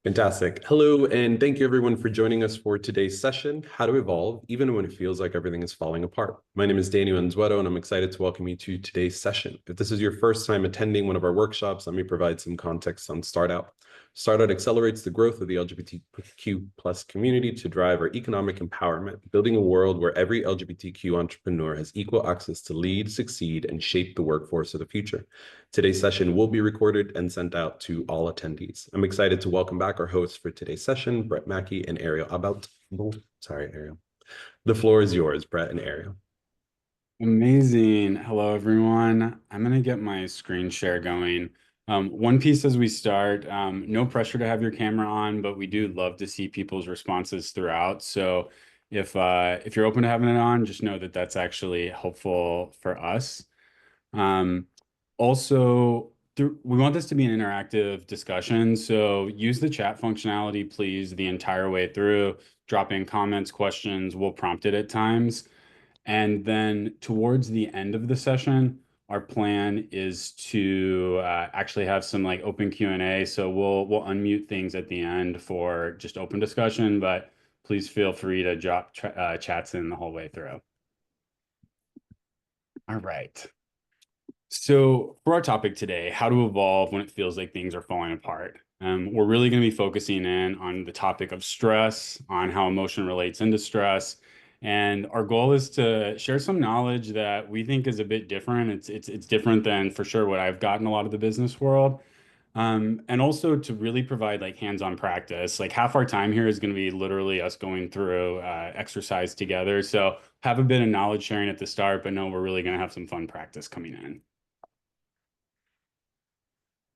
Fantastic. Hello, and thank you everyone for joining us for today's session, How to Evolve, Even When It Feels Like Everything is Falling Apart. My name is Daniel Anzueto, and I'm excited to welcome you to today's session. If this is your first time attending one of our workshops, let me provide some context on Startout. Startout accelerates the growth of the LGBTQ plus community to drive our economic empowerment, building a world where every LGBTQ entrepreneur has equal access to lead, succeed, and shape the workforce of the future. Today's session will be recorded and sent out to all attendees. I'm excited to welcome back our hosts for today's session, Brett Mackey and Ariel About. Sorry, Ariel. The floor is yours, Brett and Ariel. Amazing. Hello, everyone. I'm going to get my screen share going. One piece as we start, no pressure to have your camera on, but we do love to see people's responses throughout. So if you're open to having it on, just know that that's actually helpful for us. Um, we want this to be an interactive discussion. So use the chat functionality, please, the entire way through. Drop in comments, questions. We'll prompt it at times. And then towards the end of the session, our plan is to actually have some like open Q&A. So we'll unmute things at the end for just open discussion, but please feel free to drop chats in the whole way through. All right. So for our topic today, how to evolve when it feels like things are falling apart. We're really going to be focusing in on the topic of stress, on how emotion relates into stress. And our goal is to share some knowledge that we think is a bit different. It's different than for sure what I've gotten a lot of the business world. And also to really provide like hands-on practice. Like half our time here is going to be literally us going through exercise together. So have a bit of knowledge sharing at the start, but no, we're really going to have some fun practice coming in.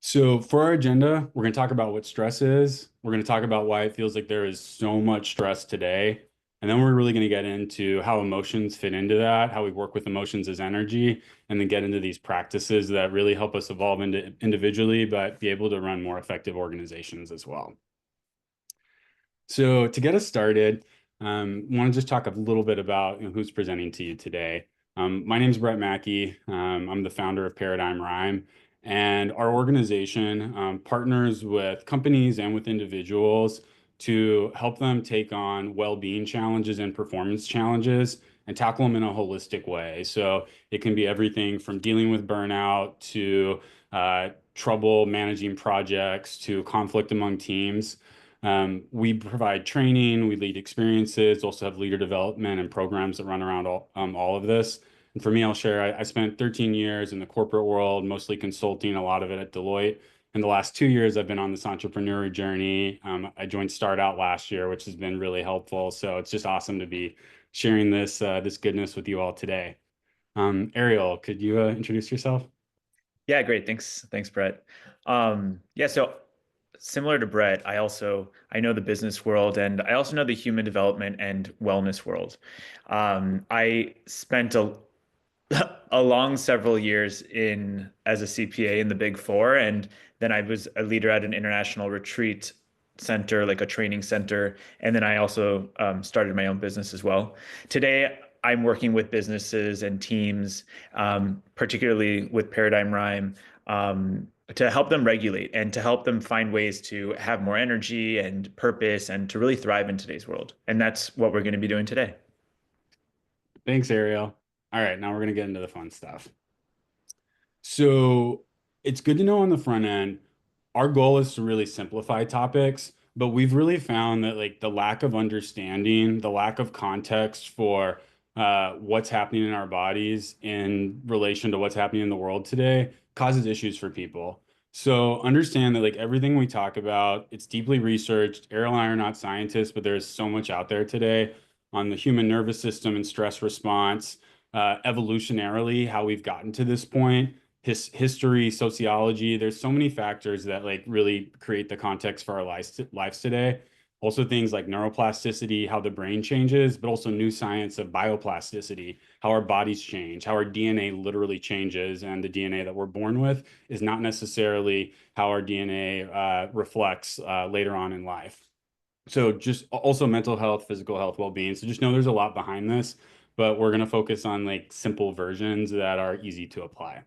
So for our agenda, we're going to talk about what stress is. We're going to talk about why it feels like there is so much stress today. And then we're really going to get into how emotions fit into that, how we work with emotions as energy, and then get into these practices that really help us evolve individually, but be able to run more effective organizations as well. So to get us started, want to just talk a little bit about who's presenting to you today. My name is Brett Mackey. I'm the founder of Paradigm Rhyme, and our organization partners with companies and with individuals to help them take on well-being challenges and performance challenges and tackle them in a holistic way. So it can be everything from dealing with burnout to trouble managing projects to conflict among teams. We provide training, we lead experiences, also have leader development and programs that run around all of this. And for me, I'll share, I spent 13 years in the corporate world, mostly consulting, a lot of it at Deloitte. In the last 2 years, I've been on this entrepreneurial journey. I joined Startout last year, which has been really helpful. So it's just awesome to be sharing this goodness with you all today. Ariel, could you introduce yourself? Yeah, great. Thanks, Brett. Yeah, so similar to Brett, I know the business world and I also know the human development and wellness world. I spent a long several years in as a CPA in the Big Four, and then I was a leader at an international retreat center, like a training center, and then I also started my own business as well. Today, I'm working with businesses and teams, particularly with Paradigm Rhyme, to help them regulate and to help them find ways to have more energy and purpose and to really thrive in today's world. And that's what we're going to be doing today. Thanks, Ariel. All right, now we're going to get into the fun stuff. So it's good to know on the front end, our goal is to really simplify topics, but we've really found that like the lack of understanding, the lack of context for what's happening in our bodies in relation to what's happening in the world today causes issues for people. So understand that like everything we talk about, it's deeply researched. Errol and I are not scientists, but there's so much out there today on the human nervous system and stress response, evolutionarily, how we've gotten to this point history, sociology. There's so many factors that like really create the context for our lives today. Also things like neuroplasticity, how the brain changes, but also new science of bioplasticity, how our bodies change, how our DNA literally changes, and the DNA that we're born with is not necessarily how our DNA reflects later on in life. So just also mental health, physical health, well-being. So just know there's a lot behind this, but we're going to focus on like simple versions that are easy to apply.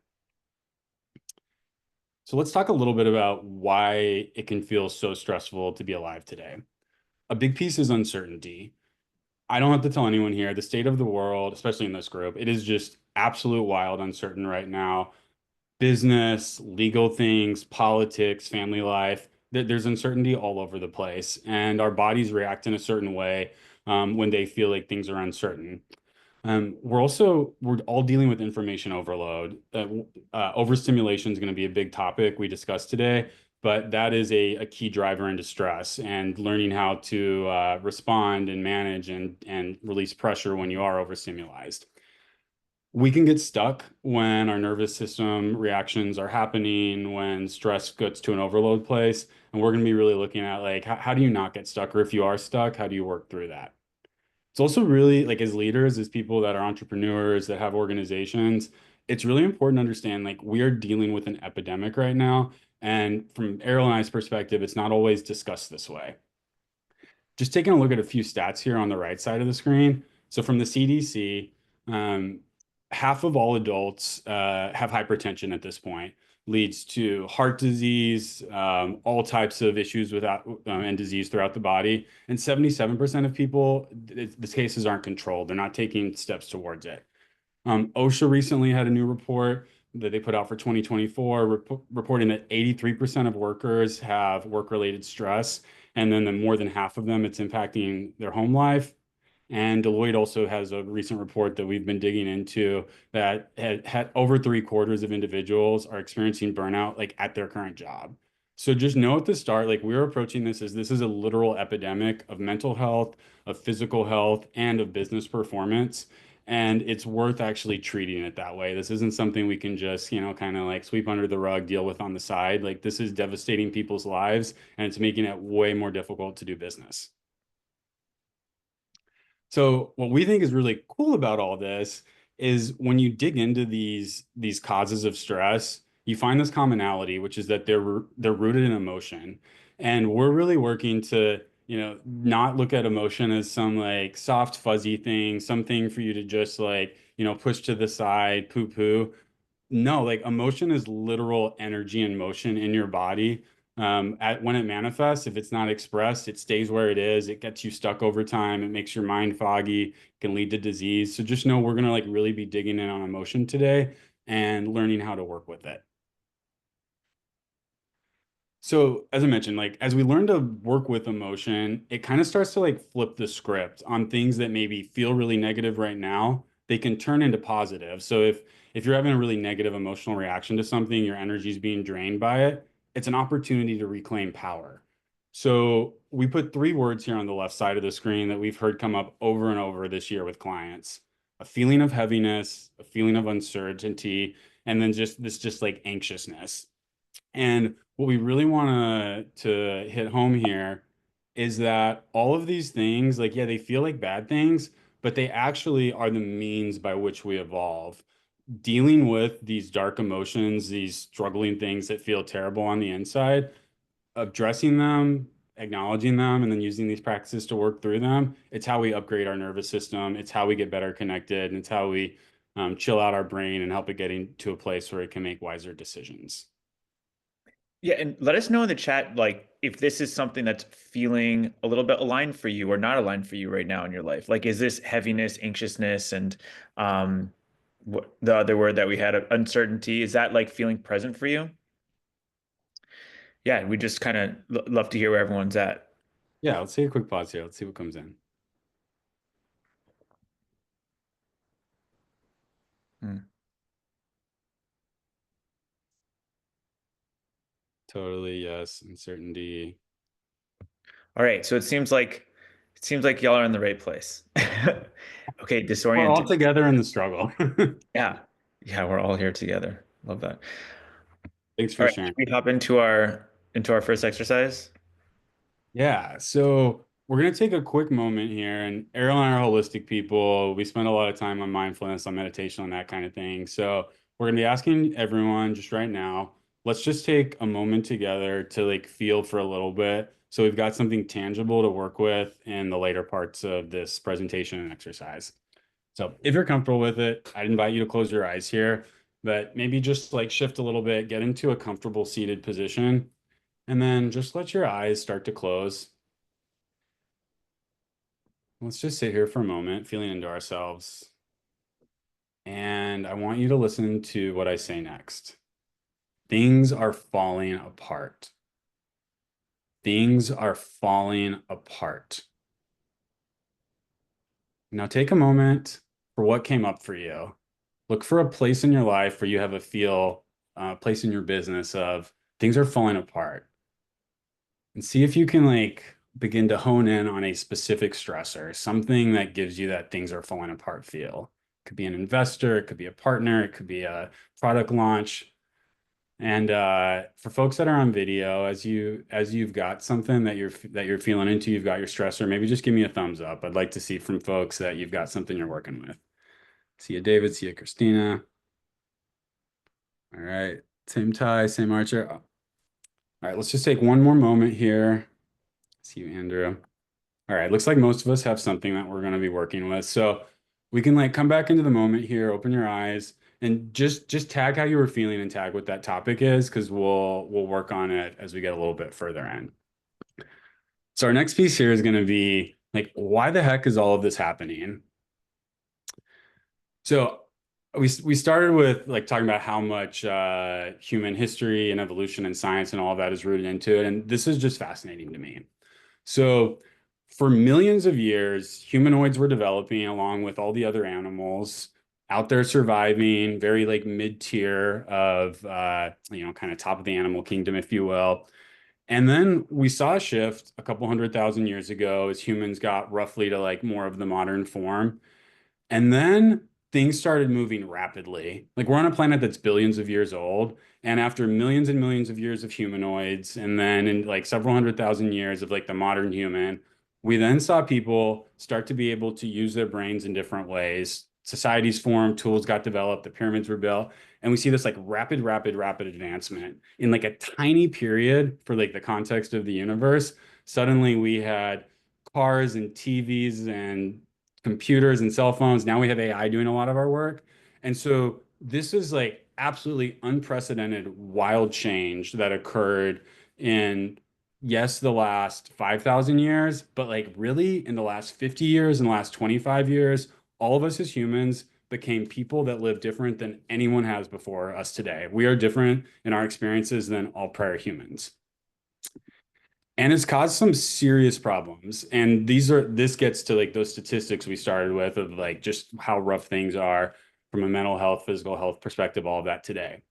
So let's talk a little bit about why it can feel so stressful to be alive today. A big piece is uncertainty. I don't have to tell anyone here, the state of the world, especially in this group, it is just absolute wild uncertain right now. Business, legal things, politics, family life, there's uncertainty all over the place. And our bodies react in a certain way when they feel like things are uncertain. We're all dealing with information overload. Overstimulation is going to be a big topic we discussed today, but that is a key driver into stress and learning how to respond and manage and release pressure when you are overstimulated. We can get stuck when our nervous system reactions are happening, when stress gets to an overload place, and we're going to be really looking at like how do you not get stuck, or if you are stuck, how do you work through that? It's also really like as leaders, as people that are entrepreneurs that have organizations, it's really important to understand like we are dealing with an epidemic right now. And from Errol and I's perspective, it's not always discussed this way. Just taking a look at a few stats here on the right side of the screen. So from the CDC, um, half of all adults have hypertension at this point, leads to heart disease, all types of issues without and disease throughout the body. And 77% of people, the cases aren't controlled. They're not taking steps towards it. OSHA recently had a new report that they put out for 2024, reporting that 83% of workers have work-related stress, and then more than half of them, it's impacting their home life. And Deloitte also has a recent report that we've been digging into that had over three-quarters of individuals are experiencing burnout like at their current job. So just know at the start, like we're approaching this as this is a literal epidemic of mental health, of physical health, and of business performance. And it's worth actually treating it that way. This isn't something we can just, kind of like sweep under the rug, deal with on the side. Like this is devastating people's lives, and it's making it way more difficult to do business. So what we think is really cool about all this is when you dig into these causes of stress, you find this commonality, which is that they're rooted in emotion. And we're really working to, not look at emotion as some like soft, fuzzy thing, something for you to just like, push to the side, poo-poo. No, like emotion is literal energy and motion in your body. When it manifests, if it's not expressed, it stays where it is. It gets you stuck over time. It makes your mind foggy, can lead to disease. So just know we're gonna like really be digging in on emotion today and learning how to work with it. So as I mentioned, like as we learn to work with emotion, it kind of starts to like flip the script on things that maybe feel really negative right now. They can turn into positive. So if you're having a really negative emotional reaction to something, your energy is being drained by it, it's an opportunity to reclaim power. So we put three words here on the left side of the screen that we've heard come up over and over this year with clients. A feeling of heaviness, a feeling of uncertainty, and then just like anxiousness. And what we really want to hit home here is that all of these things, like, yeah, they feel like bad things, but they actually are the means by which we evolve. Dealing with these dark emotions, these struggling things that feel terrible on the inside, addressing them, acknowledging them, and then using these practices to work through them, it's how we upgrade our nervous system. It's how we get better connected, and it's how we chill out our brain and help it getting to a place where it can make wiser decisions. Yeah, and let us know in the chat, like if this is something that's feeling a little bit aligned for you or not aligned for you right now in your life. Like, is this heaviness, anxiousness, and what the other word that we had, uncertainty, is that like feeling present for you? Yeah, we just kind of love to hear where everyone's at. Yeah, let's take a quick pause here. Let's see what comes in. Hmm. Totally, yes. Uncertainty. All right, so it seems like y'all are in the right place. Okay, We're all disoriented. together in the struggle. Yeah, yeah, we're all here together. Love that. Thanks All for right, sharing. should we hop into our first exercise? Yeah, so we're gonna take a quick moment here, and Errol and I are holistic people. We spend a lot of time on mindfulness, on meditation, on that kind of thing. So we're gonna be asking everyone just right now, let's just take a moment together to like feel for a little bit. So we've got something tangible to work with in the later parts of this presentation and exercise. So if you're comfortable with it, I'd invite you to close your eyes here. but maybe just like shift a little bit, get into a comfortable seated position, and then just let your eyes start to close. Let's just sit here for a moment, feeling into ourselves. And I want you to listen to what I say next. Things are falling apart. Things are falling apart. Now take a moment for what came up for you. Look for a place in your life where you have a place in your business of things are falling apart. And see if you can like begin to hone in on a specific stressor, something that gives you that things are falling apart feel. It could be an investor, it could be a partner, it could be a product launch. And for folks that are on video, as you've got something that you're feeling into, you've got your stressor, maybe just give me a thumbs up. I'd like to see from folks that you've got something you're working with. See you, David. See you, Christina. All right. Same tie, same Archer. All right, let's just take one more moment here. See you, Andrew. All right, looks like most of us have something that we're going to be working with. So we can like come back into the moment here, open your eyes, and just tag how you were feeling and tag what that topic is, because we'll work on it as we get a little bit further in. So our next piece here is going to be like, why the heck is all of this happening? So we started with like talking about how much human history and evolution and science and all of that is rooted into it, and this is just fascinating to me. So for millions of years, humanoids were developing along with all the other animals out there surviving, very like mid-tier of kind of top of the animal kingdom, if you will. And then we saw a shift a couple 100,000 years ago as humans got roughly to like more of the modern form. And then things started moving rapidly. Like we're on a planet that's billions of years old. And after millions and millions of years of humanoids, and then in like several 100,000 years of like the modern human, we then saw people start to be able to use their brains in different ways. Societies formed, tools got developed, the pyramids were built. And we see this like rapid advancement in like a tiny period for like the context of the universe. Suddenly we had cars and TVs and computers and cell phones. Now we have AI doing a lot of our work. And so this is like absolutely unprecedented wild change that occurred in, yes, the last 5,000 years, but like really in the last 50 years, in the last 25 years, all of us as humans became people that live different than anyone has before us today. We are different in our experiences than all prior humans. And it's caused some serious problems. And this gets to like those statistics we started with of like just how rough things are from a mental health, physical health perspective, all of that today.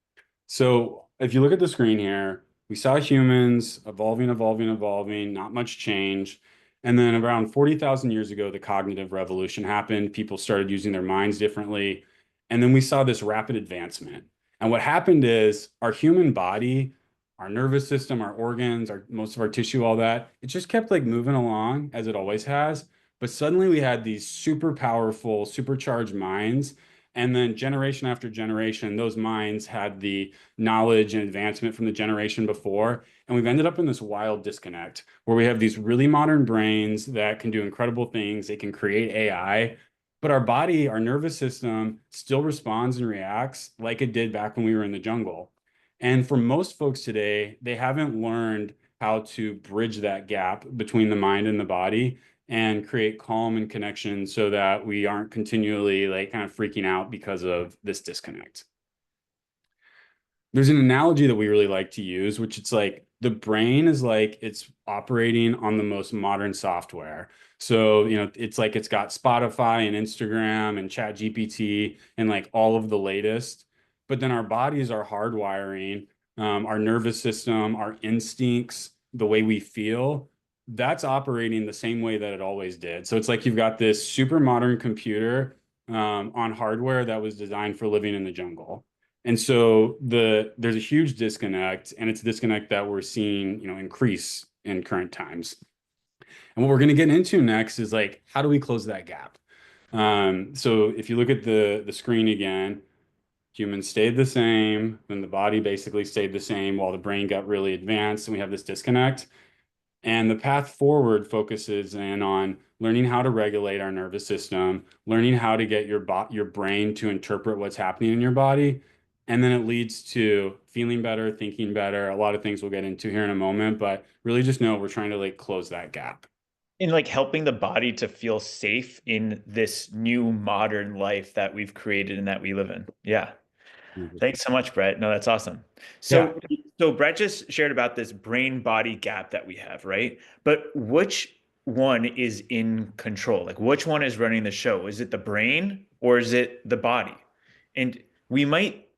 So if you look at the screen here, we saw humans evolving, not much change. And then around 40,000 years ago, the cognitive revolution happened. People started using their minds differently. And then we saw this rapid advancement. And what happened is our human body, our nervous system, our organs, most of our tissue, all that, it just kept like moving along as it always has. But suddenly we had these super powerful, supercharged minds. And then generation after generation, those minds had the knowledge and advancement from the generation before. And we've ended up in this wild disconnect where we have these really modern brains that can do incredible things. They can create AI, but our body, our nervous system still responds and reacts like it did back when we were in the jungle. And for most folks today, they haven't learned how to bridge that gap between the mind and the body and create calm and connection so that we aren't continually like kind of freaking out because of this disconnect. There's an analogy that we really like to use, which it's like the brain is like it's operating on the most modern software. So, it's like it's got Spotify and Instagram and Chat GPT and like all of the latest. But then our bodies are hardwiring, our nervous system, our instincts, the way we feel, that's operating the same way that it always did. So it's like you've got this super modern computer on hardware that was designed for living in the jungle. And so there's a huge disconnect, and it's a disconnect that we're seeing, increase in current times. And what we're going to get into next is like, how do we close that gap? So if you look at the screen again, humans stayed the same, then the body basically stayed the same while the brain got really advanced, and we have this disconnect. And the path forward focuses in on learning how to regulate our nervous system, learning how to get your brain to interpret what's happening in your body, And then it leads to feeling better, thinking better, a lot of things we'll get into here in a moment, but really just know we're trying to like close that gap. In like helping the body to feel safe in this new modern life that we've created and that we live in. Yeah. Thanks so much, Brett. No, that's awesome. Yeah. So Brett just shared about this brain body gap that we have, right? But which one is in control? Like which one is running the show? Is it the brain or is it the body? And we might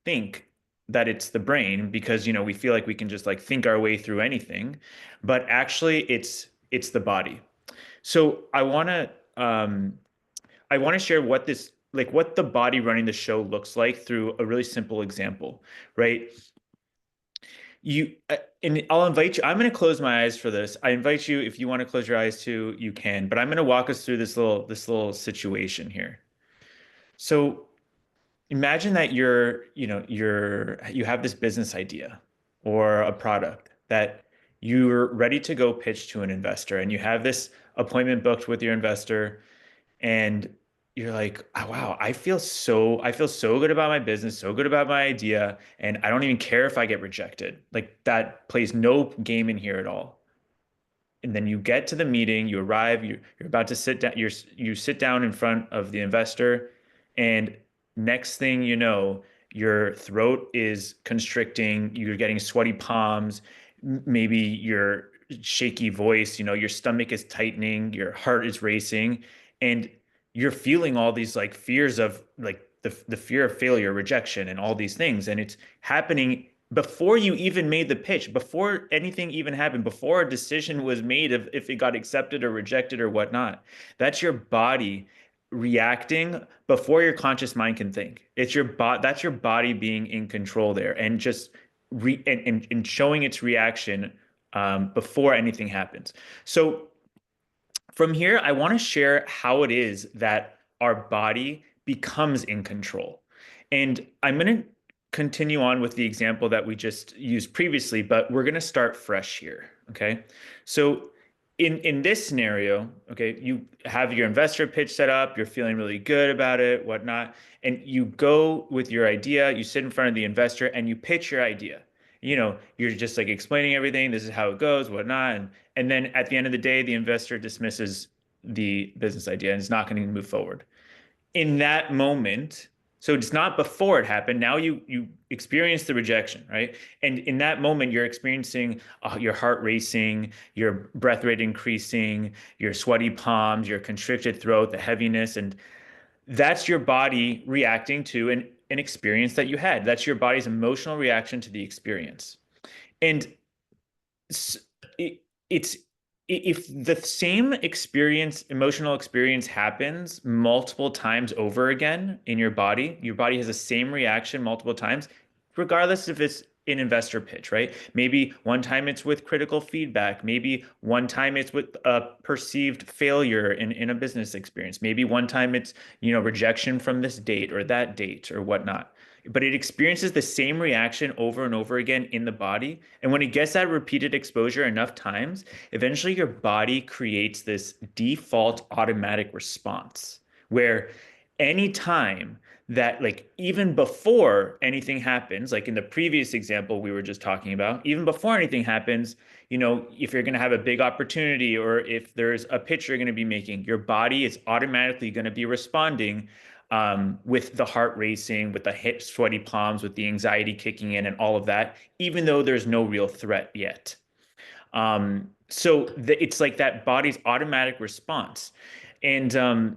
think that it's the brain because, we feel like we can just like think our way through anything, but actually it's the body. So I want to share what this like what the body running the show looks like through a really simple example, right? And I'll invite you. I'm going to close my eyes for this. I invite you, if you want to close your eyes too, you can. But I'm going to walk us through this little situation here. So imagine that you have this business idea or a product that you're ready to go pitch to an investor, and you have this appointment booked with your investor, and you're like, oh, wow, I feel so good about my business, so good about my idea, and I don't even care if I get rejected. Like that plays no game in here at all. And then you get to the meeting, you arrive, you're about to sit down, you sit down in front of the investor, and next thing you know, your throat is constricting, you're getting sweaty palms, maybe your shaky voice, your stomach is tightening, your heart is racing, and you're feeling all these like fears of like the fear of failure, rejection, and all these things. And it's happening before you even made the pitch, before anything even happened, before a decision was made of if it got accepted or rejected or whatnot. That's your body reacting before your conscious mind can think. That's your body being in control there and just and showing its reaction before anything happens. So from here, I want to share how it is that our body becomes in control. And I'm going to continue on with the example that we just used previously, but we're going to start fresh here. Okay. So in this scenario, okay, you have your investor pitch set up, you're feeling really good about it, whatnot, and you go with your idea, you sit in front of the investor and you pitch your idea. You're just like explaining everything, this is how it goes, whatnot, and then at the end of the day, the investor dismisses the business idea and is not going to move forward. In that moment, so it's not before it happened. Now you experience the rejection, right? And in that moment, you're experiencing your heart racing, your breath rate increasing, your sweaty palms, your constricted throat, the heaviness, and that's your body reacting to an experience that you had. That's your body's emotional reaction to the experience. And it, it's if the same experience, emotional experience happens multiple times over again in your body has the same reaction multiple times, regardless if it's an investor pitch, right? Maybe one time it's with critical feedback. Maybe one time it's with a perceived failure in a business experience. Maybe one time it's, rejection from this date or that date or whatnot, but it experiences the same reaction over and over again in the body. And when it gets that repeated exposure enough times, eventually your body creates this default automatic response where anytime that, like, even before anything happens, like in the previous example we were just talking about, even before anything happens, if you're going to have a big opportunity or if there's a pitch you're going to be making, your body is automatically going to be responding with the heart racing, with the sweaty palms, with the anxiety kicking in, and all of that, even though there's no real threat yet. It's like that body's automatic response. And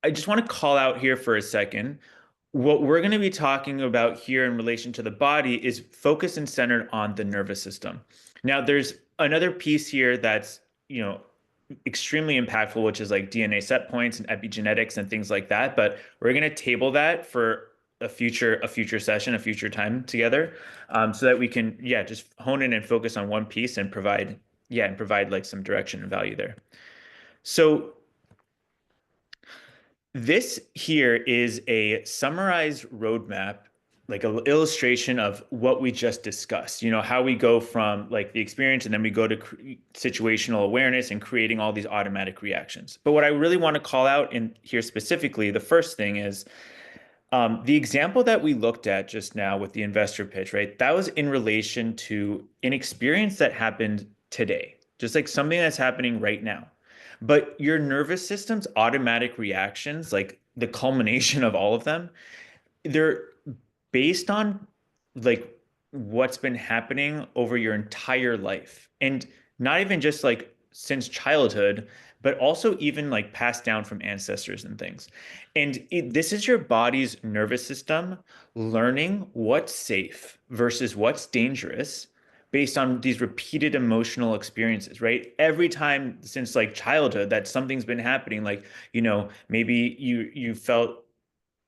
I just want to call out here for a second. What we're going to be talking about here in relation to the body is focused and centered on the nervous system. Now, there's another piece here that's, extremely impactful, which is like DNA set points and epigenetics and things like that. But we're going to table that for a future session, a future time together, so that we can, just hone in and focus on one piece and provide like some direction and value there. So this here is a summarized roadmap, like an illustration of what we just discussed, how we go from like the experience and then we go to situational awareness and creating all these automatic reactions. But what I really want to call out in here specifically, the first thing is The example that we looked at just now with the investor pitch, right? That was in relation to an experience that happened today, just like something that's happening right now. But your nervous system's automatic reactions, like the culmination of all of them, they're based on like what's been happening over your entire life. And not even just like since childhood, but also even like passed down from ancestors and things. And this is your body's nervous system learning what's safe versus what's dangerous based on these repeated emotional experiences, right? Every time since like childhood that something's been happening, like, maybe you felt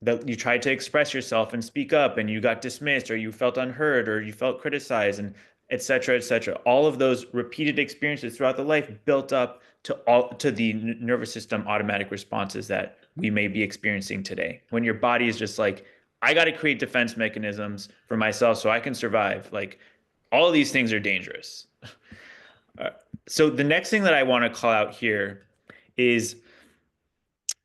that you tried to express yourself and speak up and you got dismissed or you felt unheard or you felt criticized and et cetera, et cetera. All of those repeated experiences throughout the life built up to the nervous system automatic responses that we may be experiencing today. When your body is just like, I got to create defense mechanisms for myself so I can survive. Like all of these things are dangerous. Uh, so the next thing that I want to call out here is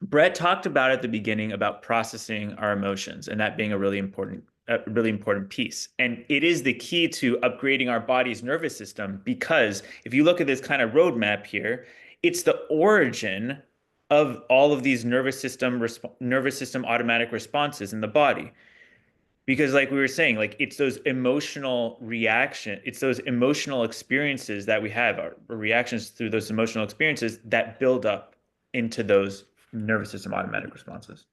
Brett talked about at the beginning about processing our emotions and that being a really important piece. And it is the key to upgrading our body's nervous system because if you look at this kind of roadmap here, it's the origin of all of these nervous system automatic responses in the body. Because like we were saying, like it's those emotional experiences that we have, our reactions through those emotional experiences that build up into those nervous system automatic responses.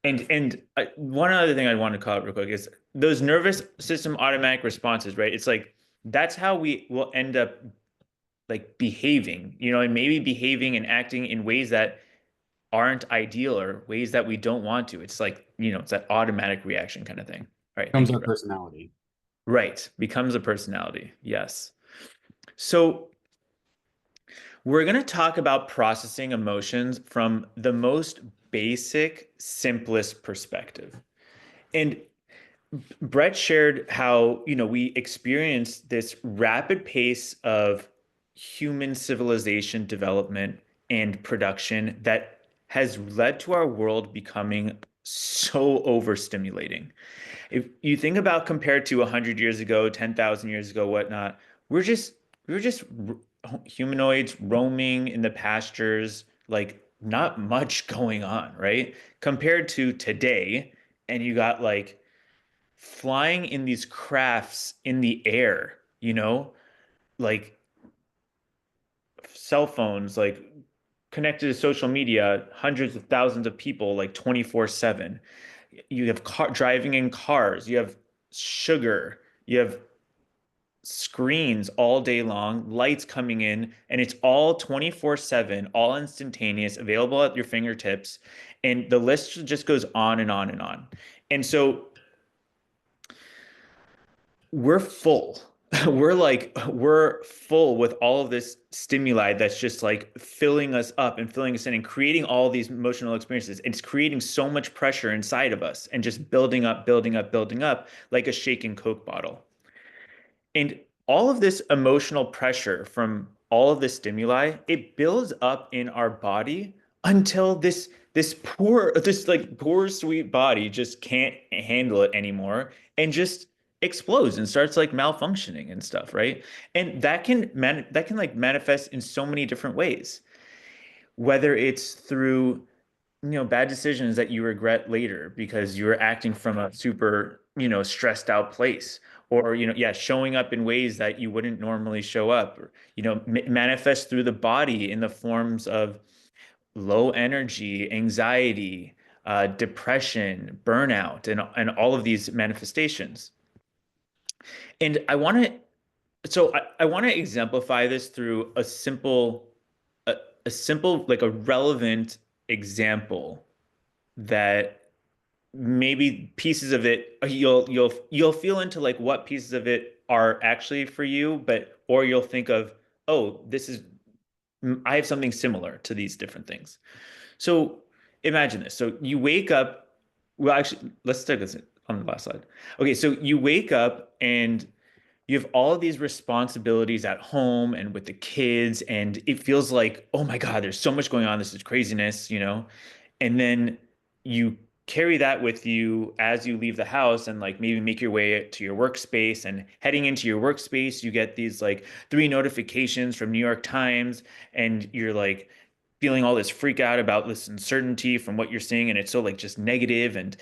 And one other thing I want to call out real quick is those nervous system automatic responses, right? It's like that's how we will end up like behaving, and maybe behaving and acting in ways that aren't ideal or ways that we don't want to. It's like, it's that automatic reaction kind of thing. All right, Comes thank you, our Brett. personality. Right, becomes a personality. Yes. So we're going to talk about processing emotions from the most basic, simplest perspective. And Brett shared how, we experience this rapid pace of human civilization development and production that has led to our world becoming so overstimulating. If you think about compared to 100 years ago, 10,000 years ago, whatnot, we were just humanoids roaming in the pastures, like not much going on, right? Compared to today, and you got like flying in these crafts in the air, like cell phones, like connected to social media, hundreds of thousands of people, like 24/7. You have driving in cars, you have sugar, you have screens all day long, lights coming in, and it's all 24/7, all instantaneous, available at your fingertips. And the list just goes on and on and on. And so we're full. We're full with all of this stimuli that's just like filling us up and filling us in and creating all these emotional experiences. It's creating so much pressure inside of us and just building up, building up, building up like a shaken Coke bottle. And all of this emotional pressure from all of this stimuli, it builds up in our body until this poor sweet body just can't handle it anymore and just explodes and starts like malfunctioning and stuff, right? And that can like manifest in so many different ways, whether it's through bad decisions that you regret later because you were acting from a super, stressed out place, or, yeah, showing up in ways that you wouldn't normally show up, or, manifest through the body in the forms of low energy, anxiety, depression, burnout, and all of these manifestations. And I want to exemplify this through a simple, like a relevant example that maybe pieces of it you'll feel into like what pieces of it are actually for you, but or you'll think of, oh, I have something similar to these different things. So imagine this. So you wake up. Well, actually, let's take this on the last slide. Okay, so you wake up and you have all of these responsibilities at home and with the kids, and it feels like, oh my God, there's so much going on. This is craziness. And then you carry that with you as you leave the house and like maybe make your way to your workspace. And heading into your workspace, you get these like three notifications from New York Times, and you're like feeling all this freak out about this uncertainty from what you're seeing, and it's so like just negative. And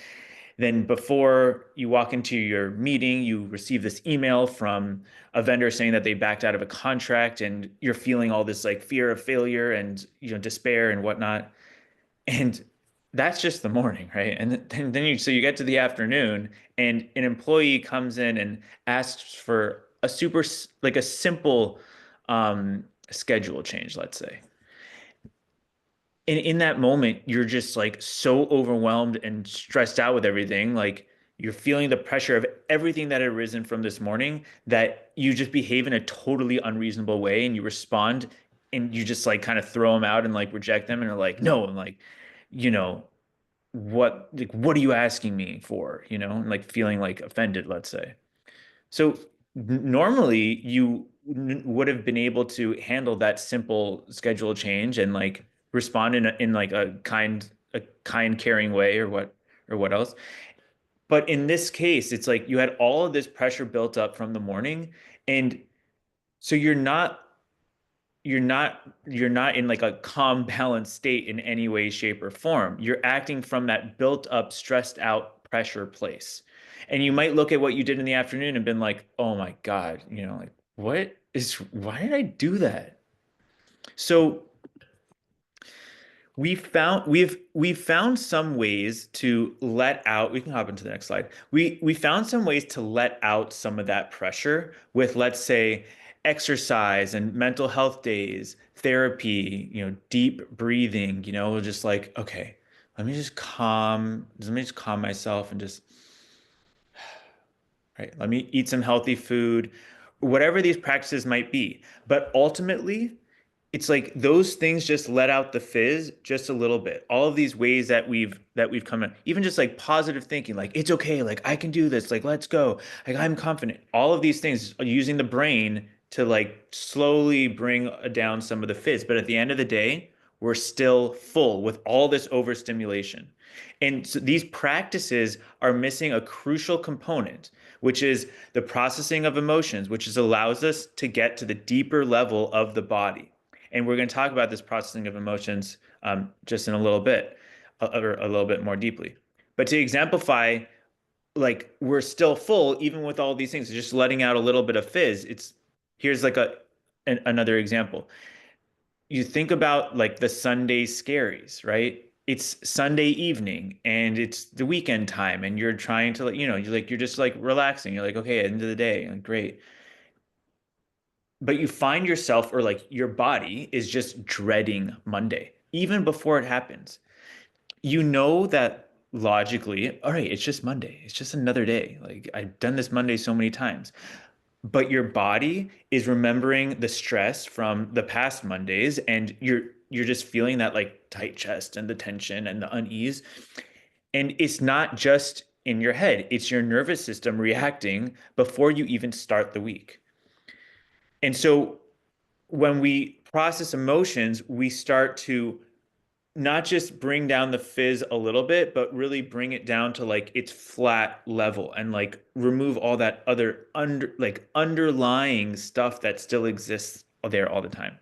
then before you walk into your meeting, you receive this email from a vendor saying that they backed out of a contract, and you're feeling all this like fear of failure and despair and whatnot. And that's just the morning, right? And then you get to the afternoon, and an employee comes in and asks for a like a simple schedule change, let's say. And in that moment, you're just like so overwhelmed and stressed out with everything. Like you're feeling the pressure of everything that had arisen from this morning, that you just behave in a totally unreasonable way, and you respond, and you just like kind of throw them out and like reject them and are like, no, I'm like, you know, what are you asking me for? And like feeling like offended, let's say. So normally you would have been able to handle that simple schedule change and like respond in like a kind, caring way, or what else. But in this case, it's like you had all of this pressure built up from the morning, and so you're not in like a calm, balanced state in any way, shape, or form. You're acting from that built up, stressed out pressure place. And you might look at what you did in the afternoon and been like, oh my God, like why did I do that? So we've found some ways to let out. We can hop into the next slide. We found some ways to let out some of that pressure with, let's say, exercise and mental health days, therapy, deep breathing, just like, okay, let me just calm myself and just, right, let me eat some healthy food, whatever these practices might be. But ultimately, it's like those things just let out the fizz just a little bit. All of these ways that we've come in, even just like positive thinking, like it's okay, like I can do this, like let's go, like I'm confident. All of these things are using the brain to like slowly bring down some of the fizz. But at the end of the day, we're still full with all this overstimulation. And so these practices are missing a crucial component, which is the processing of emotions, which is allows us to get to the deeper level of the body. And we're going to talk about this processing of emotions just in a little bit, or a little bit more deeply. But to exemplify, like we're still full even with all these things, just letting out a little bit of fizz. Here's like another example. You think about like the Sunday scaries, right? It's Sunday evening and it's the weekend time, and you're trying to like, you're just like relaxing. You're like, okay, end of the day, great. But you find yourself, or like your body is just dreading Monday, even before it happens. You know that logically, all right, it's just Monday. It's just another day. Like I've done this Monday so many times. But your body is remembering the stress from the past Mondays, and you're just feeling that like tight chest and the tension and the unease. And it's not just in your head, it's your nervous system reacting before you even start the week. And so when we process emotions, we start to not just bring down the fizz a little bit, but really bring it down to like its flat level, and like remove all that other underlying stuff that still exists there all the time.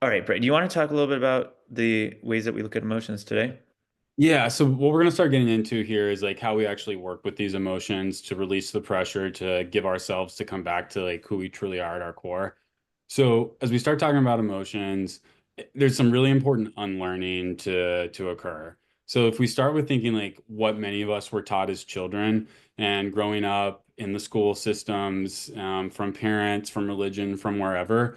All right, Brett, do you want to talk a little bit about the ways that we look at emotions today? Yeah, so what we're going to start getting into here is like how we actually work with these emotions to release the pressure, to give ourselves to come back to like who we truly are at our core. So as we start talking about emotions, there's some really important unlearning to occur. So if we start with thinking like what many of us were taught as children and growing up in the school systems, from parents, from religion, from wherever,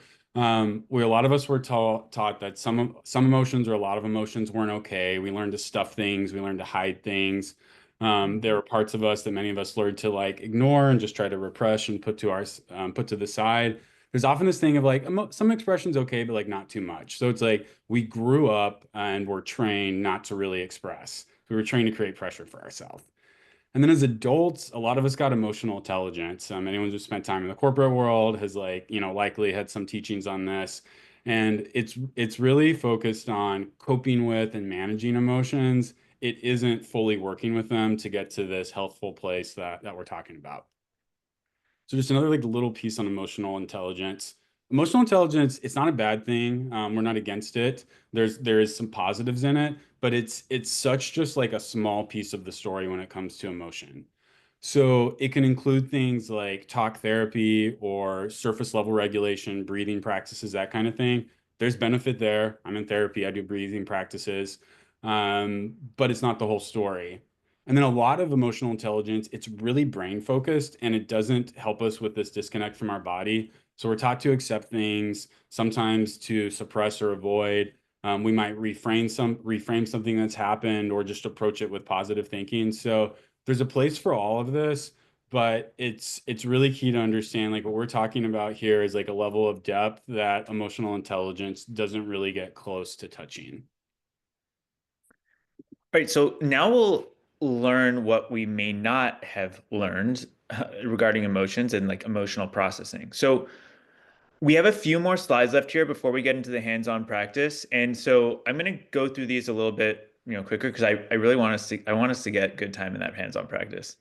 we a lot of us were taught that some emotions, or a lot of emotions, weren't okay. We learned to stuff things, we learned to hide things. There were parts of us that many of us learned to like ignore and just try to repress and put to the side. There's often this thing of like some expressions okay, but like not too much. So it's like we grew up and were trained not to really express. We were trained to create pressure for ourselves. And then as adults, a lot of us got emotional intelligence. Anyone who's spent time in the corporate world has like, likely had some teachings on this. And it's really focused on coping with and managing emotions. It isn't fully working with them to get to this healthful place that we're talking about. So just another like little piece on emotional intelligence. Emotional intelligence, it's not a bad thing. We're not against it. There is some positives in it, but it's such just like a small piece of the story when it comes to emotion. So it can include things like talk therapy or surface level regulation, breathing practices, that kind of thing. There's benefit there. I'm in therapy. I do breathing practices, but it's not the whole story. And then a lot of emotional intelligence, it's really brain focused and it doesn't help us with this disconnect from our body. So we're taught to accept things, sometimes to suppress or avoid. We might reframe something that's happened or just approach it with positive thinking. So there's a place for all of this, but it's really key to understand like what we're talking about here is like a level of depth that emotional intelligence doesn't really get close to touching. All right, so now we'll learn what we may not have learned regarding emotions and like emotional processing. So we have a few more slides left here before we get into the hands-on practice. And so I'm going to go through these a little bit, quicker because I really want us to get good time in that hands-on practice.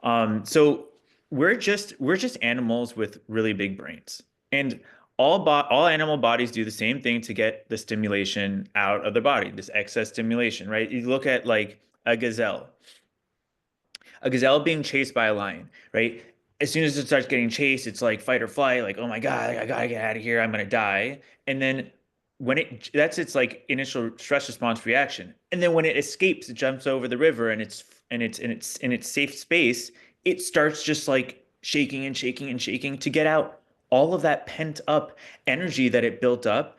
So we're just animals with really big brains. And all animal bodies do the same thing to get the stimulation out of the body, this excess stimulation, right? You look at like a gazelle being chased by a lion, right? As soon as it starts getting chased, it's like fight or flight, like, oh my God, I gotta get out of here, I'm gonna die. And then that's its like initial stress response reaction. And then when it escapes, it jumps over the river and it's in its safe space, it starts just like shaking and shaking and shaking to get out all of that pent up energy that it built up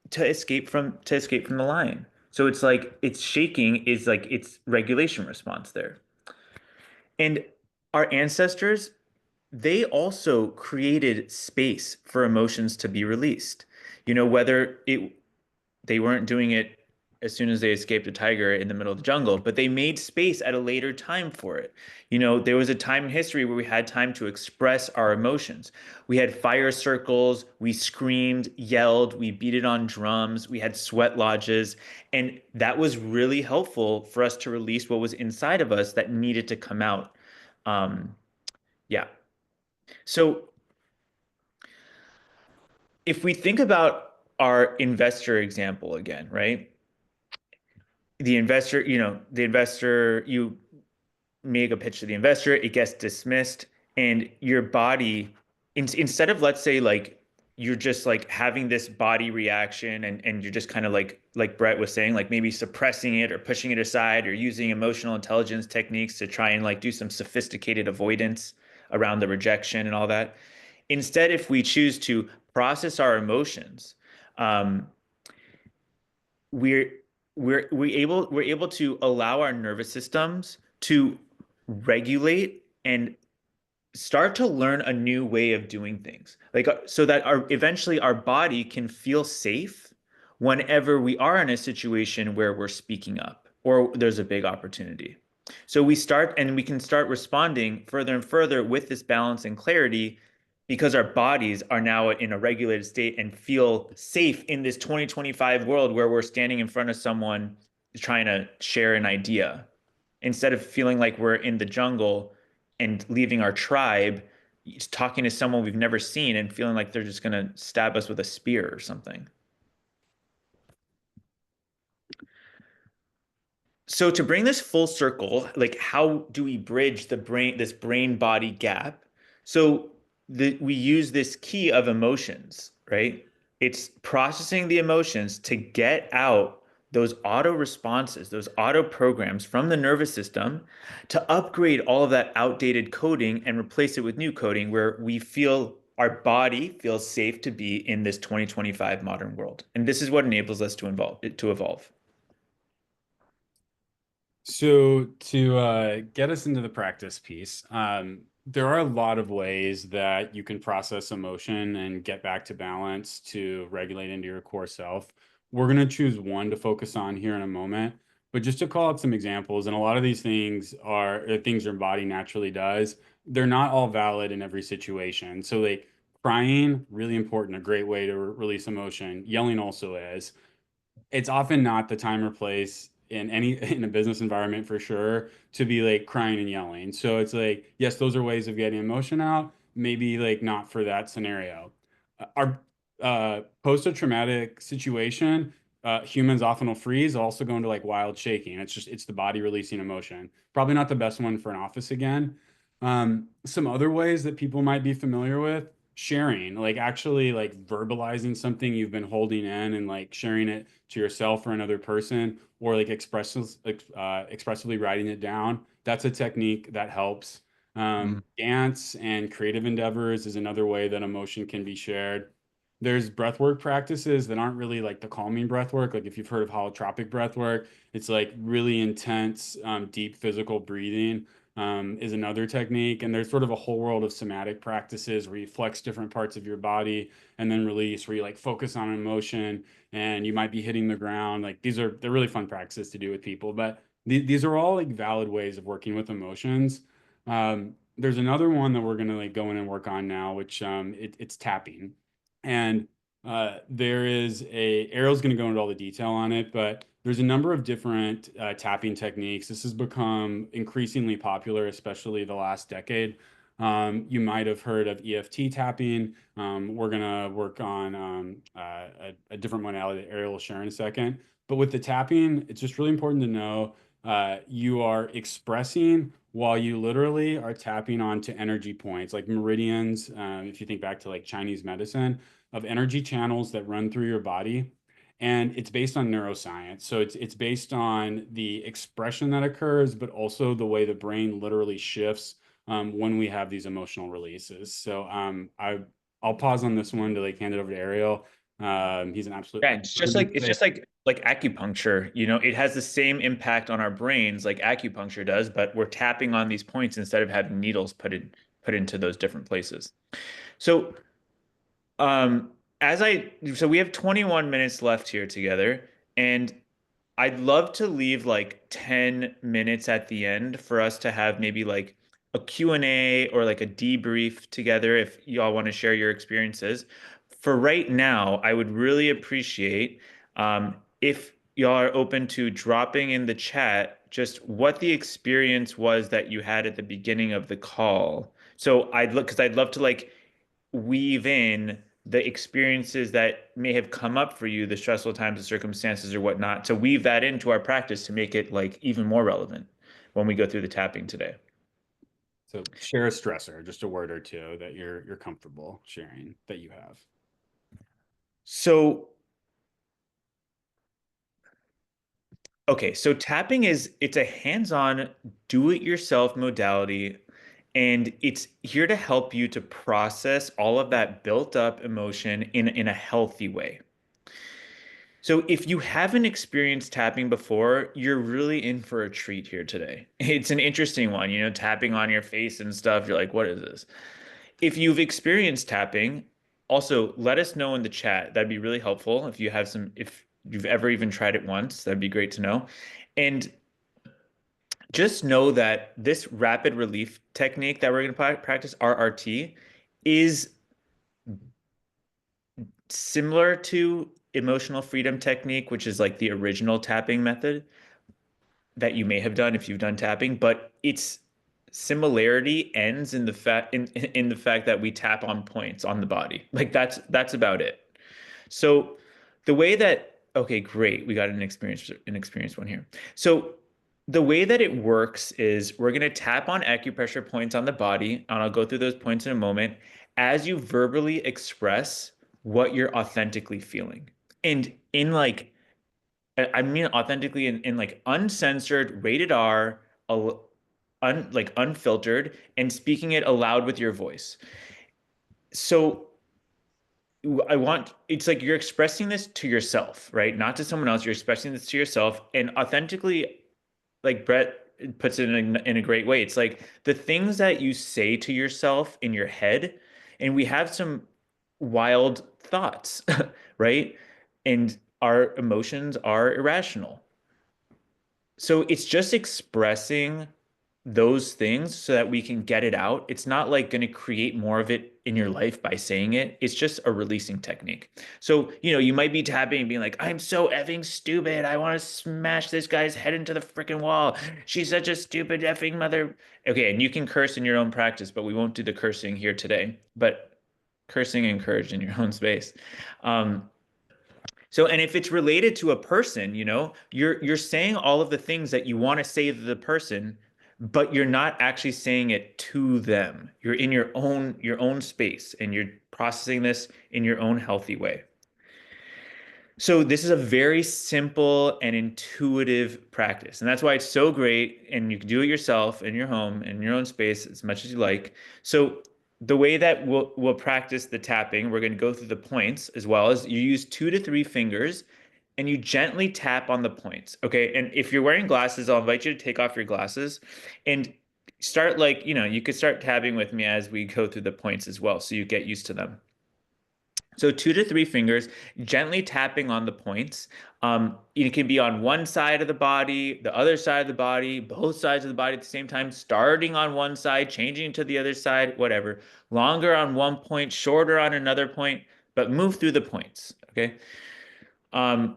to escape from the lion. So it's like its shaking is like its regulation response there. And our ancestors, they also created space for emotions to be released. Whether they weren't doing it as soon as they escaped a tiger in the middle of the jungle, but they made space at a later time for it. There was a time in history where we had time to express our emotions. We had fire circles, we screamed, yelled, we beat it on drums, we had sweat lodges, and that was really helpful for us to release what was inside of us that needed to come out. Um, yeah. So if we think about our investor example again, right? You make a pitch to the investor, it gets dismissed, and your body, instead of, let's say, like you're just like having this body reaction and you're just kind of like Brett was saying, like maybe suppressing it or pushing it aside or using emotional intelligence techniques to try and like do some sophisticated avoidance around the rejection and all that. Instead, if we choose to process our emotions, um, we're we're able to allow our nervous systems to regulate and start to learn a new way of doing things, like so that our eventually our body can feel safe whenever we are in a situation where we're speaking up or there's a big opportunity. So we can start responding further and further with this balance and clarity because our bodies are now in a regulated state and feel safe in this 2025 world where we're standing in front of someone trying to share an idea instead of feeling like we're in the jungle and leaving our tribe, talking to someone we've never seen and feeling like they're just going to stab us with a spear or something. So to bring this full circle, like how do we bridge this brain body gap? So we use this key of emotions, right? It's processing the emotions to get out those auto responses, those auto programs from the nervous system to upgrade all of that outdated coding and replace it with new coding where we feel our body feels safe to be in this 2025 modern world. And this is what enables us to evolve. So to get us into the practice piece, there are a lot of ways that you can process emotion and get back to balance to regulate into your core self. We're going to choose one to focus on here in a moment, but just to call out some examples, and a lot of these things are things your body naturally does. They're not all valid in every situation. So like Crying, really important, a great way to release emotion. Yelling also is. It's often not the time or place in any in a business environment for sure to be like crying and yelling. So it's like, yes, those are ways of getting emotion out, maybe like not for that scenario. Our post-traumatic situation, humans often will freeze, also go into like wild shaking. It's the body releasing emotion. Probably not the best one for an office again. Some other ways that people might be familiar with, sharing, like actually like verbalizing something you've been holding in and like sharing it to yourself or another person, or like expressively writing it down. That's a technique that helps. Mm. Dance and creative endeavors is another way that emotion can be shared. There's breathwork practices that aren't really like the calming breathwork. Like if you've heard of holotropic breathwork, it's like really intense, deep physical breathing, is another technique. And there's sort of a whole world of somatic practices where you flex different parts of your body and then release, where you like focus on emotion and you might be hitting the ground. Like they're really fun practices to do with people, but these are all like valid ways of working with emotions. There's another one that we're gonna like go in and work on now, which it's tapping. And there is Ariel's going to go into all the detail on it, but there's a number of different tapping techniques. This has become increasingly popular, especially the last decade. You might have heard of EFT tapping. We're going to work on a different modality that Ariel will share in a second. But with the tapping, it's just really important to know you are expressing while you literally are tapping onto energy points like meridians. If you think back to like Chinese medicine, of energy channels that run through your body. And it's based on neuroscience. So it's based on the expression that occurs, but also the way the brain literally shifts when we have these emotional releases. So I'll pause on this one to like hand it over to Ariel. He's an absolute Yeah, expert in it's this. just like acupuncture, you know, it has the same impact on our brains like acupuncture does, but we're tapping on these points instead of having needles put into those different places. So, um, so we have 21 minutes left here together, and I'd love to leave like 10 minutes at the end for us to have maybe like a Q&A or like a debrief together if y'all want to share your experiences. For right now, I would really appreciate if y'all are open to dropping in the chat just what the experience was that you had at the beginning of the call. So I'd look because I'd love to like weave in the experiences that may have come up for you, the stressful times, the circumstances, or whatnot, to weave that into our practice to make it like even more relevant when we go through the tapping today. So share a stressor, just a word or two that you're comfortable sharing that you have. So, okay, so tapping it's a hands-on, do-it-yourself modality, and it's here to help you to process all of that built up emotion in a healthy way. So if you haven't experienced tapping before, you're really in for a treat here today. It's an interesting one, you know, tapping on your face and stuff. You're like, what is this? If you've experienced tapping, also let us know in the chat. That'd be really helpful. If you've ever even tried it once, that'd be great to know. And just know that this rapid relief technique that we're going to practice, RRT, is similar to emotional freedom technique, which is like the original tapping method that you may have done if you've done tapping, but its similarity ends in in the fact that we tap on points on the body. Like that's about it. So the way that okay, great, we got an experienced one here. So the way that it works is we're going to tap on acupressure points on the body, and I'll go through those points in a moment as you verbally express what you're authentically feeling. And in like I mean authentically in like uncensored, rated R, like unfiltered, and speaking it aloud with your voice. So it's like you're expressing this to yourself, right? Not to someone else. You're expressing this to yourself and authentically, like Brett puts it in a great way. It's like the things that you say to yourself in your head, and we have some wild thoughts, right? And our emotions are irrational. So it's just expressing those things so that we can get it out. It's not like going to create more of it in your life by saying it. It's just a releasing technique. So, you might be tapping and being like, I'm so effing stupid. I want to smash this guy's head into the freaking wall. She's such a stupid effing mother. Okay, and you can curse in your own practice, but we won't do the cursing here today. But cursing encouraged in your own space. Um, so, and if it's related to a person, you're saying all of the things that you want to say to the person, but you're not actually saying it to them. You're in your own space and you're processing this in your own healthy way. So this is a very simple and intuitive practice. And that's why it's so great. And you can do it yourself in your home, in your own space, as much as you like. So the way that we'll practice the tapping, we're going to go through the points as well as you use 2 to 3 fingers and you gently tap on the points. Okay. And if you're wearing glasses, I'll invite you to take off your glasses and start like, you could start tapping with me as we go through the points as well. So you get used to them. So 2 to 3 fingers, gently tapping on the points. It can be on one side of the body, the other side of the body, both sides of the body at the same time, starting on one side, changing to the other side, whatever. Longer on one point, shorter on another point, but move through the points. Okay.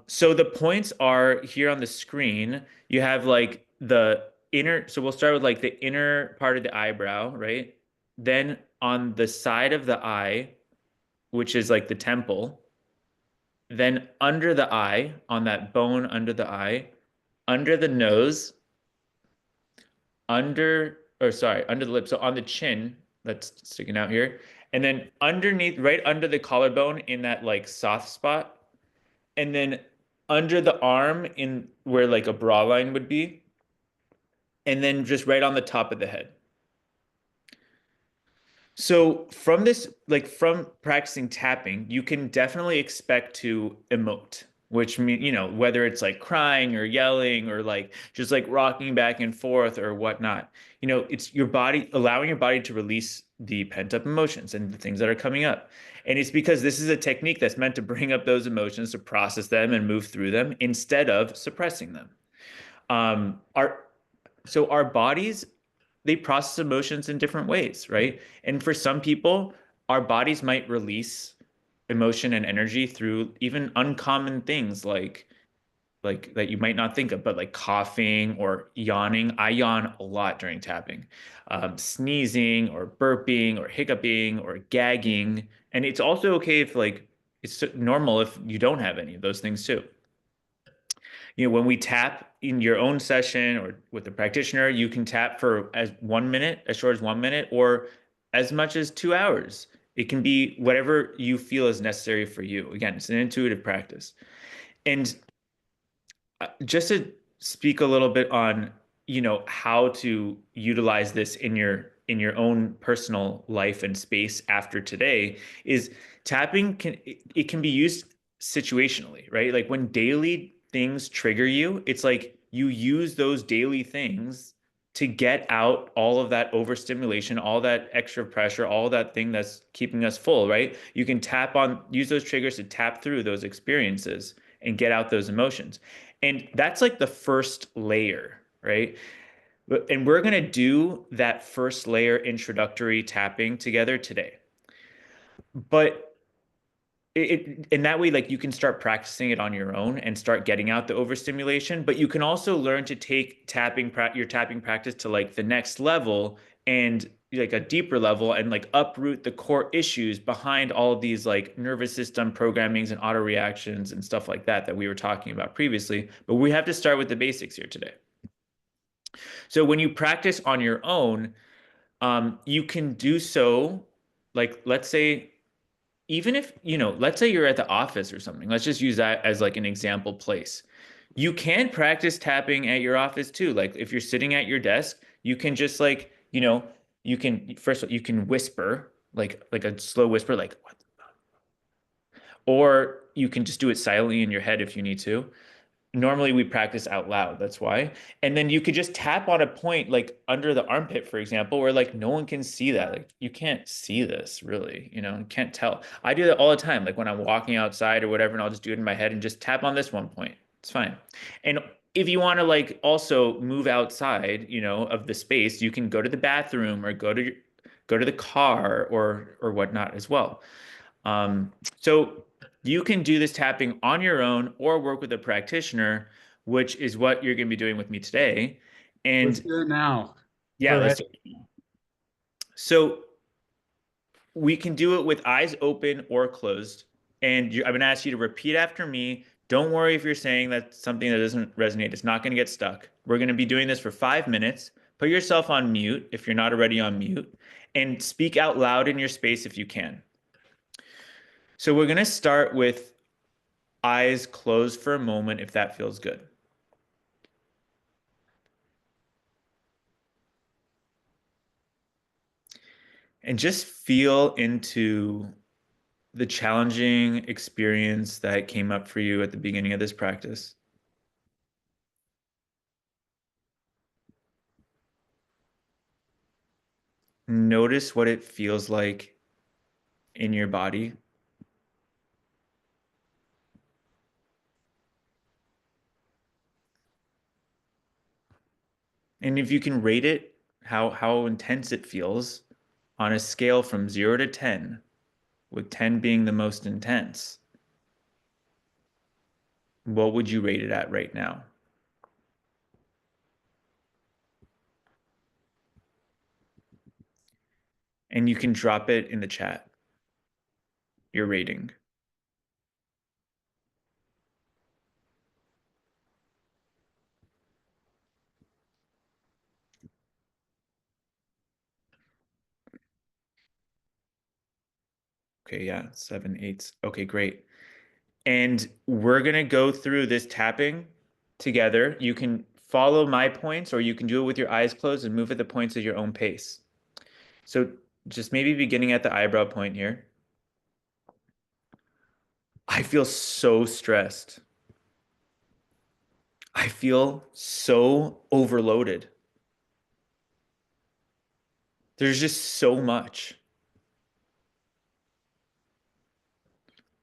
So the points are here on the screen. You have like the inner, so we'll start with like the inner part of the eyebrow, right? Then on the side of the eye, which is like the temple, then under the eye, on that bone under the eye, under the nose, under the lip, so on the chin that's sticking out here, and then underneath, right under the collarbone in that like soft spot, and then under the arm in where like a bra line would be, and then just right on the top of the head. So from this, like from practicing tapping, you can definitely expect to emote, which mean, whether it's like crying or yelling or like just like rocking back and forth or whatnot, it's your body allowing your body to release the pent up emotions and the things that are coming up. And it's because this is a technique that's meant to bring up those emotions, to process them and move through them instead of suppressing them. Um, our so our bodies, they process emotions in different ways, right? And for some people, our bodies might release emotion and energy through even uncommon things like that you might not think of, but like coughing or yawning. I yawn a lot during tapping, sneezing or burping or hiccuping or gagging. And it's also okay if like it's normal if you don't have any of those things too. When we tap in your own session or with a practitioner, you can tap for as 1 minute, as short as 1 minute, or as much as 2 hours. It can be whatever you feel is necessary for you. Again, it's an intuitive practice. And just to speak a little bit on, how to utilize this in your own personal life and space after today is tapping it can be used situationally, right? Like when daily things trigger you, it's like you use those daily things to get out all of that overstimulation, all that extra pressure, all that thing that's keeping us full, right? You can use those triggers to tap through those experiences and get out those emotions. And that's like the first layer, right? And we're going to do that first layer introductory tapping together today. But in that way, like you can start practicing it on your own and start getting out the overstimulation, but you can also learn to take your tapping practice to like the next level and like a deeper level and like uproot the core issues behind all of these like nervous system programmings and auto reactions and stuff like that we were talking about previously. But we have to start with the basics here today. So when you practice on your own, you can do so, like let's say even if, let's say you're at the office or something. Let's just use that as like an example place. You can practice tapping at your office too. Like if you're sitting at your desk, you can just like, you can first of all, you can whisper like a slow whisper, like what? Or you can just do it silently in your head if you need to. Normally we practice out loud, that's why. And then you could just tap on a point like under the armpit, for example, where like no one can see that. Like you can't see this really, you can't tell. I do that all the time, like when I'm walking outside or whatever, and I'll just do it in my head and just tap on this one point. It's fine. And if you want to like also move outside, of the space, you can go to the bathroom or go to the car or whatnot as well. So you can do this tapping on your own or work with a practitioner, which is what you're going to be doing with me today. Let's And do it now. yeah, We're let's do ready. it. So we can do it with eyes open or closed. And I'm going to ask you to repeat after me. Don't worry if you're saying that something that doesn't resonate. It's not going to get stuck. We're going to be doing this for 5 minutes. Put yourself on mute if you're not already on mute, and speak out loud in your space if you can. So we're going to start with eyes closed for a moment if that feels good. And just feel into the challenging experience that came up for you at the beginning of this practice. Notice what it feels like in your body. And if you can rate it, how intense it feels on a scale from 0 to 10, with 10 being the most intense, what would you rate it at right now? And you can drop it in the chat, your rating. Okay, yeah, 7, 8. Okay, great. And we're going to go through this tapping together. You can follow my points or you can do it with your eyes closed and move at the points at your own pace. So just maybe beginning at the eyebrow point here. I feel so stressed. I feel so overloaded. There's just so much.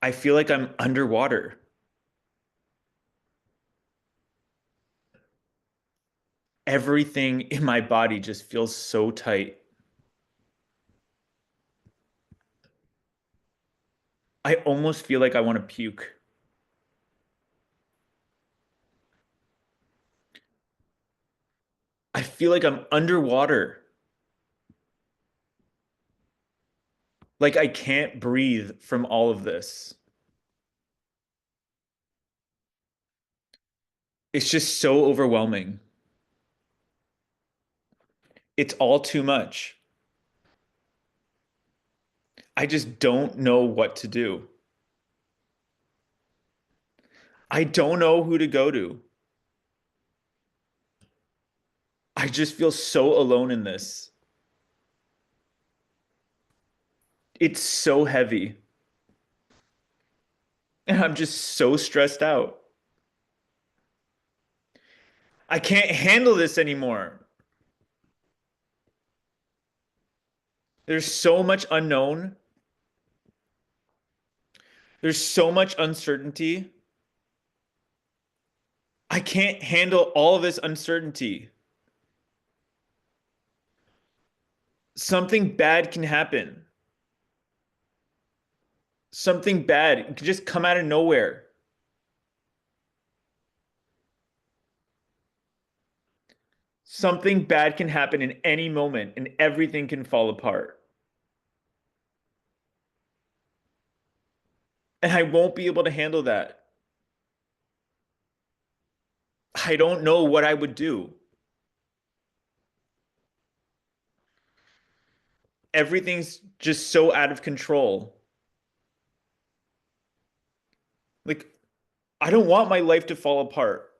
I feel like I'm underwater. Everything in my body just feels so tight. I almost feel like I want to puke. I feel like I'm underwater. Like I can't breathe from all of this. It's just so overwhelming. It's all too much. I just don't know what to do. I don't know who to go to. I just feel so alone in this. It's so heavy. And I'm just so stressed out. I can't handle this anymore. There's so much unknown. There's so much uncertainty. I can't handle all of this uncertainty. Something bad can happen. Something bad can just come out of nowhere. Something bad can happen in any moment and everything can fall apart. And I won't be able to handle that. I don't know what I would do. Everything's just so out of control. Like, I don't want my life to fall apart.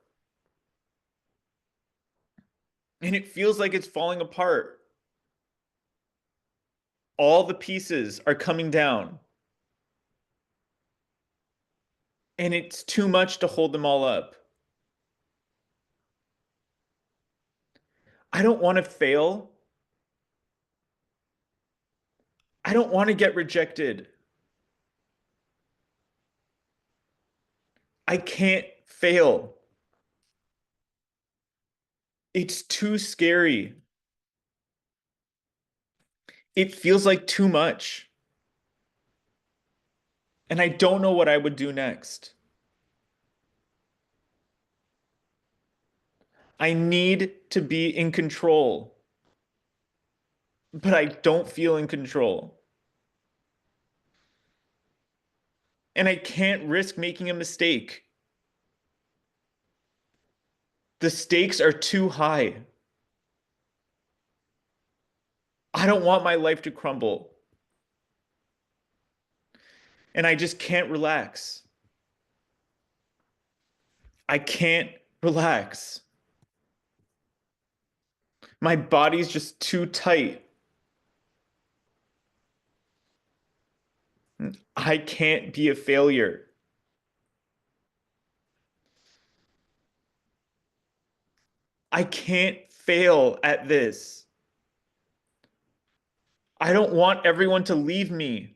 And it feels like it's falling apart. All the pieces are coming down. And it's too much to hold them all up. I don't want to fail. I don't want to get rejected. I can't fail. It's too scary. It feels like too much. And I don't know what I would do next. I need to be in control, but I don't feel in control. And I can't risk making a mistake. The stakes are too high. I don't want my life to crumble. And I just can't relax. I can't relax. My body's just too tight. I can't be a failure. I can't fail at this. I don't want everyone to leave me.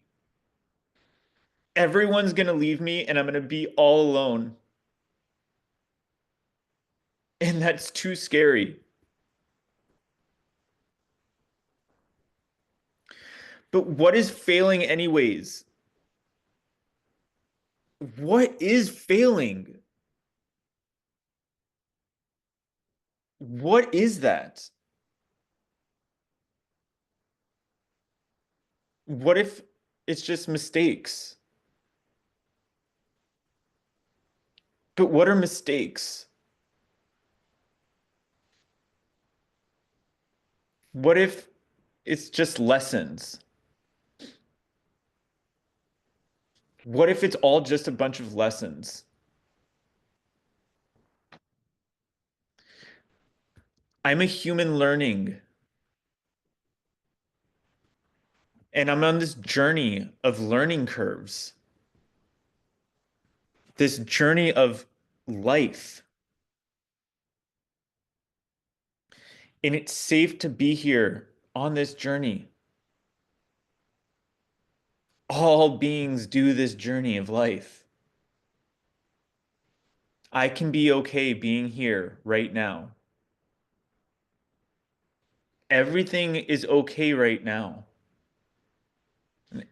Everyone's going to leave me and I'm going to be all alone. And that's too scary. But what is failing, anyways? What is failing? What is that? What if it's just mistakes? But what are mistakes? What if it's just lessons? What if it's all just a bunch of lessons? I'm a human learning, and I'm on this journey of learning curves, this journey of life. And it's safe to be here on this journey. All beings do this journey of life. I can be okay being here right now. Everything is okay right now.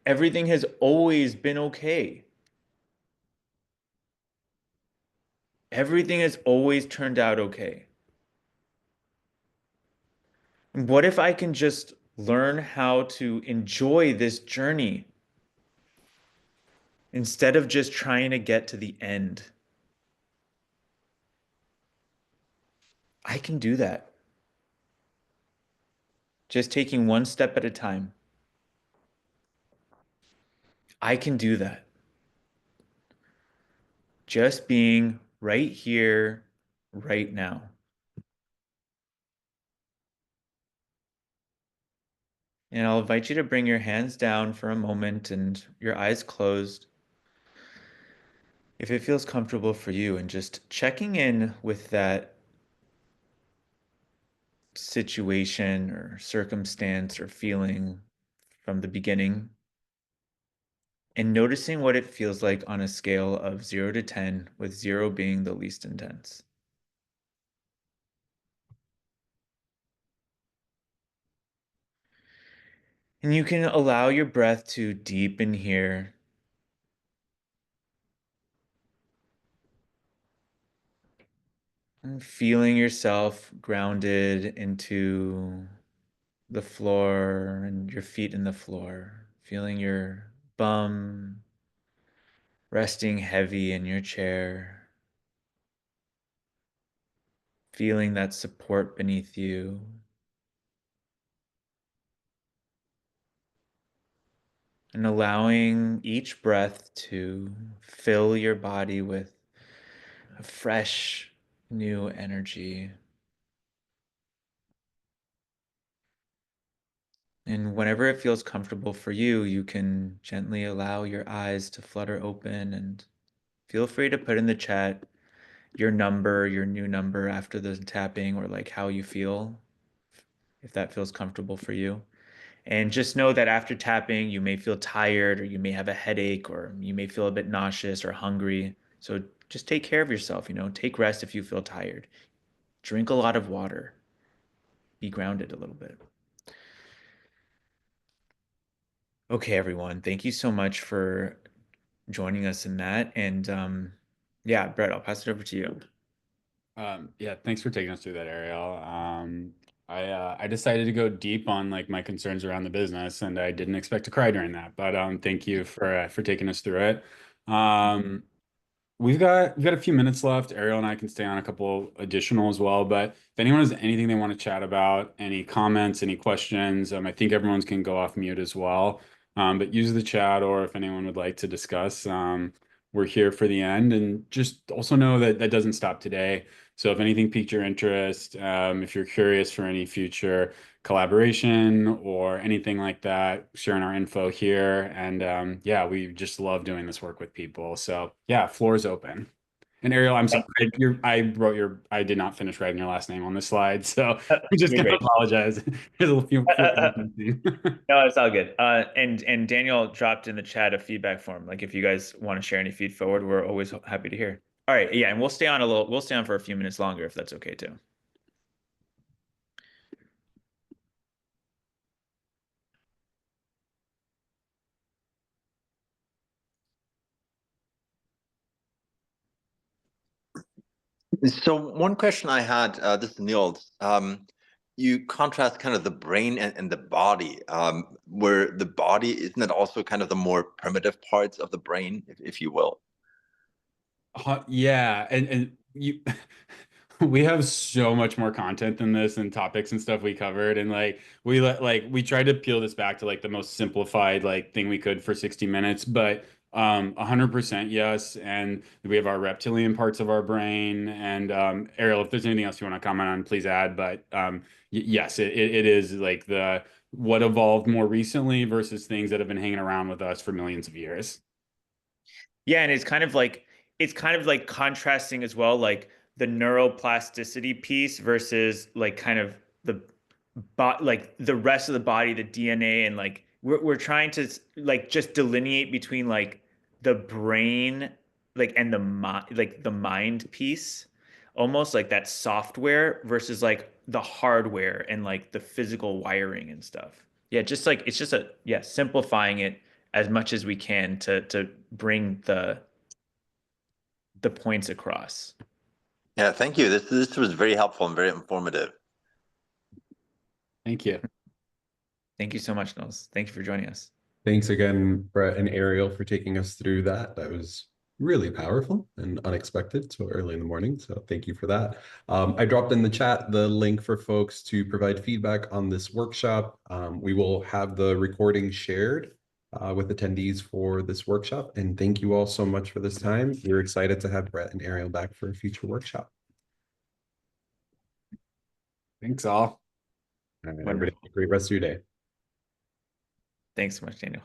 Everything has always been okay. Everything has always turned out okay. What if I can just learn how to enjoy this journey instead of just trying to get to the end? I can do that. Just taking one step at a time. I can do that. Just being right here, right now. And I'll invite you to bring your hands down for a moment and your eyes closed. If it feels comfortable for you, and just checking in with that situation or circumstance or feeling from the beginning and noticing what it feels like on a scale of 0 to 10, with 0 being the least intense. And you can allow your breath to deepen here. And feeling yourself grounded into the floor and your feet in the floor. Feeling your bum resting heavy in your chair. Feeling that support beneath you. And allowing each breath to fill your body with a fresh, new energy. And whenever it feels comfortable for you, you can gently allow your eyes to flutter open, and feel free to put in the chat your number, your new number after the tapping, or like how you feel, if that feels comfortable for you. And just know that after tapping, you may feel tired, or you may have a headache, or you may feel a bit nauseous or hungry. So just take care of yourself, take rest if you feel tired. Drink a lot of water. Be grounded a little bit. Okay, everyone. Thank you so much for joining us in that. And yeah, Brett, I'll pass it over to you. Yeah, thanks for taking us through that, Ariel. I decided to go deep on like my concerns around the business, and I didn't expect to cry during that. But thank you for taking us through it. Um, we've got a few minutes left. Ariel and I can stay on a couple additional as well. But if anyone has anything they want to chat about, any comments, any questions, I think everyone's can go off mute as well. But use the chat, or if anyone would like to discuss, we're here for the end. And just also know that that doesn't stop today. So if anything piqued your interest, if you're curious for any future collaboration or anything like that, sharing our info here. And yeah, we just love doing this work with people. So yeah, floor is open. And Ariel, I'm sorry, I did not finish writing your last name on the slide, so I'm just You're gonna great. apologize. There's a few. No, it's all good. And Daniel dropped in the chat a feedback form. Like if you guys want to share any feed forward, we're always happy to hear. All right, yeah, and we'll stay on for a few minutes longer if that's okay too. So one question I had, this is Niels. You contrast kind of the brain and the body, where the body, isn't it also kind of the more primitive parts of the brain, if you will? Yeah, and you we have so much more content than this and topics and stuff we covered, and we tried to peel this back to like the most simplified like thing we could for 60 minutes, but 100% yes. And we have our reptilian parts of our brain, and Ariel, if there's anything else you want to comment on, please add. But yes, it is like the what evolved more recently versus things that have been hanging around with us for millions of years. Yeah, and it's kind of like contrasting as well, like the neuroplasticity piece versus like kind of the like the rest of the body, the DNA, and like we're trying to like just delineate between like the brain, like and the mind, like the mind piece, almost like that software versus like the hardware and like the physical wiring and stuff. Yeah, just like it's just a yeah, simplifying it as much as we can to bring the points across. Yeah, thank you. This was very helpful and very informative. Thank you. Thank you so much, Nils. Thank you for joining us. Thanks again, Brett and Ariel, for taking us through that. That was really powerful and unexpected so early in the morning. So thank you for that. I dropped in the chat the link for folks to provide feedback on this workshop. We will have the recording shared with attendees for this workshop. And thank you all so much for this time. We're excited to have Brett and Ariel back for a future workshop. Thanks all. All right, everybody, have a great rest of your day. Thanks so much, Daniel.